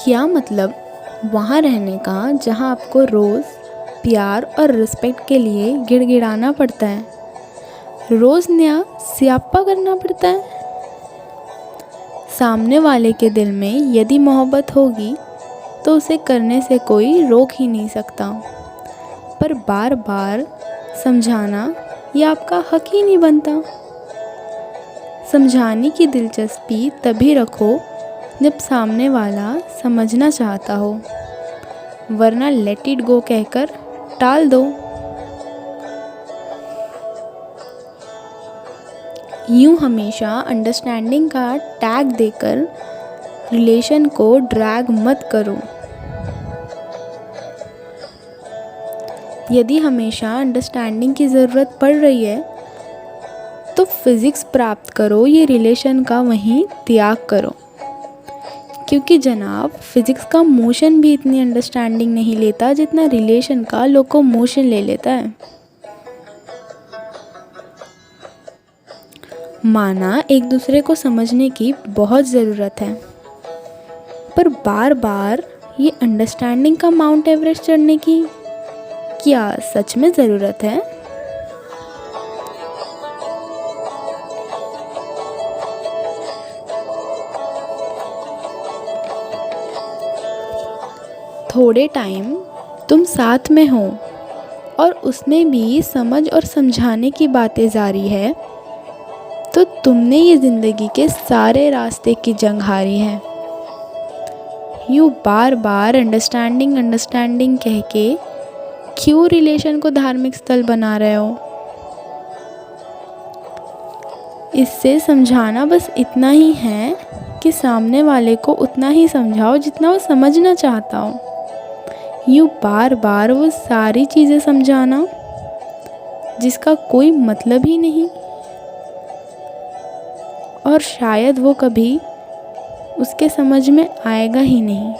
क्या मतलब वहाँ रहने का जहाँ आपको रोज़ प्यार और रिस्पेक्ट के लिए गिड़गिड़ाना पड़ता है, रोज़ नया स्यापा करना पड़ता है। सामने वाले के दिल में यदि मोहब्बत होगी तो उसे करने से कोई रोक ही नहीं सकता, पर बार बार समझाना यह आपका हक ही नहीं बनता। समझाने की दिलचस्पी तभी रखो जब सामने वाला समझना चाहता हो, वरना लेट इट गो कहकर टाल दो। यूँ हमेशा अंडरस्टैंडिंग का टैग देकर रिलेशन को ड्रैग मत करो। यदि हमेशा अंडरस्टैंडिंग की ज़रूरत पड़ रही है तो फिज़िक्स प्राप्त करो, ये रिलेशन का वहीं त्याग करो। क्योंकि जनाब फिज़िक्स का मोशन भी इतनी अंडरस्टैंडिंग नहीं लेता जितना रिलेशन का लोकोमोशन ले लेता है। माना एक दूसरे को समझने की बहुत ज़रूरत है, पर बार बार ये अंडरस्टैंडिंग का माउंट एवरेस्ट चढ़ने की क्या सच में ज़रूरत है? थोड़े टाइम तुम साथ में हो और उसमें भी समझ और समझाने की बातें जारी है, तो तुमने ये ज़िंदगी के सारे रास्ते की जंग हारी है। यूँ बार बार अंडरस्टैंडिंग अंडरस्टैंडिंग कह के क्यों रिलेशन को धार्मिक स्थल बना रहे हो? इससे समझाना बस इतना ही है कि सामने वाले को उतना ही समझाओ जितना वो समझना चाहता हो। यूँ बार बार वो सारी चीज़ें समझाना जिसका कोई मतलब ही नहीं, और शायद वो कभी उसके समझ में आएगा ही नहीं।